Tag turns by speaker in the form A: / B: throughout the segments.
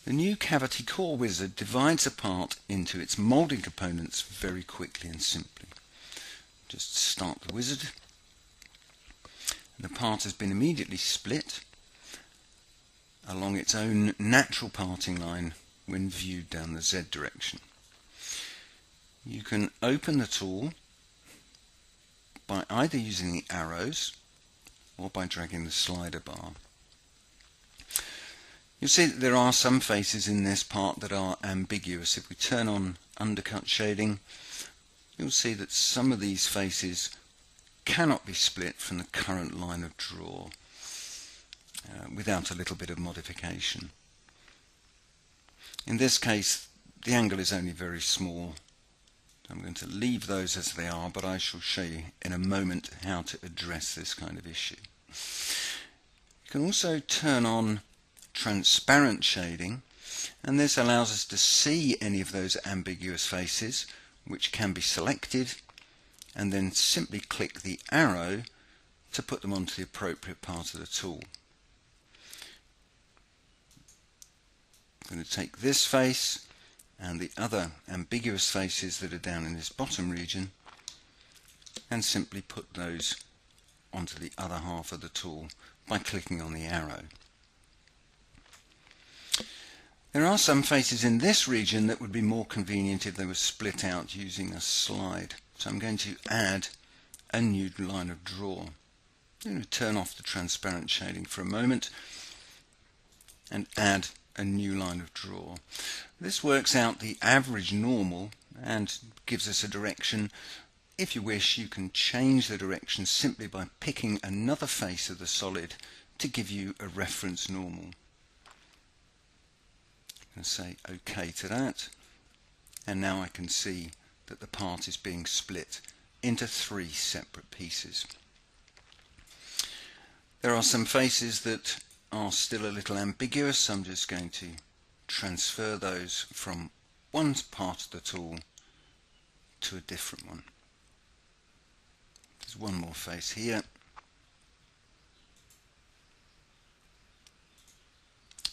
A: The new cavity core wizard divides a part into its moulding components very quickly and simply. Just start the wizard. The part has been immediately split along its own natural parting line when viewed down the Z direction. You can open the tool by either using the arrows or by dragging the slider bar. You'll see that there are some faces in this part that are ambiguous. If we turn on undercut shading, you'll see that some of these faces cannot be split from the current line of draw without a little bit of modification. In this case, the angle is only very small. I'm going to leave those as they are, but I shall show you in a moment how to address this kind of issue. You can also turn on transparent shading, and this allows us to see any of those ambiguous faces, which can be selected, and then simply click the arrow to put them onto the appropriate part of the tool. I'm going to take this face and the other ambiguous faces that are down in this bottom region and simply put those onto the other half of the tool by clicking on the arrow. There are some faces in this region that would be more convenient if they were split out using a slide. So I'm going to add a new line of draw. I'm going to turn off the transparent shading for a moment and add a new line of draw. This works out the average normal and gives us a direction. If you wish, you can change the direction simply by picking another face of the solid to give you a reference normal. I'm going to say OK to that, and now I can see that the part is being split into 3 separate pieces. There are some faces that are still a little ambiguous, so I'm just going to transfer those from one part of the tool to a different one. There's one more face here,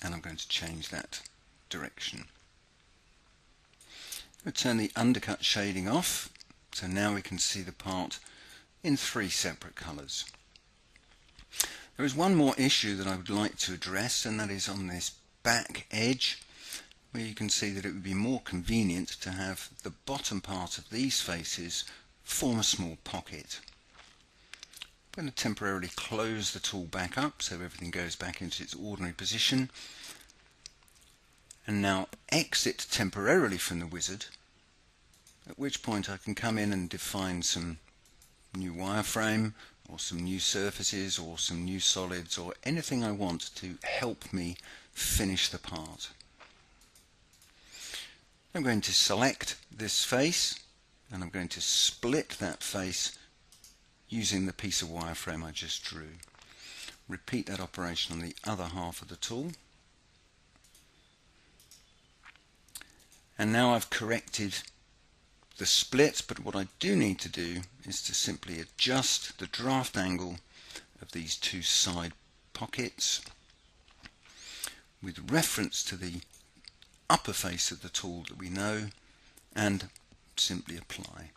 A: and I'm going to change that direction. We'll turn the undercut shading off, so now we can see the part in 3 separate colours. There is one more issue that I would like to address, and that is on this back edge, where you can see that it would be more convenient to have the bottom part of these faces form a small pocket. I'm going to temporarily close the tool back up so everything goes back into its ordinary position, and now exit temporarily from the wizard, at which point I can come in and define some new wireframe or some new surfaces or some new solids or anything I want to help me finish the part. I'm going to select this face and I'm going to split that face using the piece of wireframe I just drew. Repeat that operation on the other half of the tool. And now I've corrected the split, but what I do need to do is to simply adjust the draft angle of these 2 side pockets with reference to the upper face of the tool that we know, and simply apply.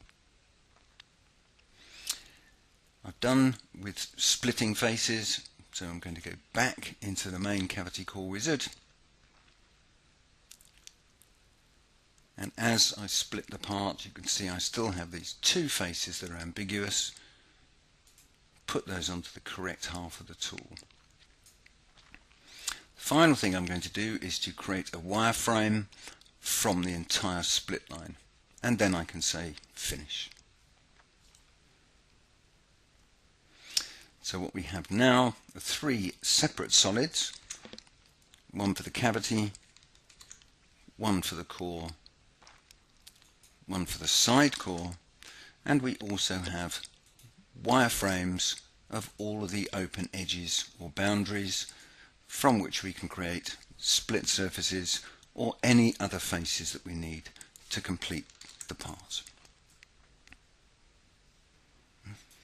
A: I've done with splitting faces, so I'm going to go back into the main cavity core wizard, and as I split the part, you can see I still have these 2 faces that are ambiguous. Put those onto the correct half of the tool. The final thing I'm going to do is to create a wireframe from the entire split line, and then I can say finish. So what we have now are 3 separate solids, one for the cavity, one for the core, one for the side core, and we also have wireframes of all of the open edges or boundaries from which we can create split surfaces or any other faces that we need to complete the part.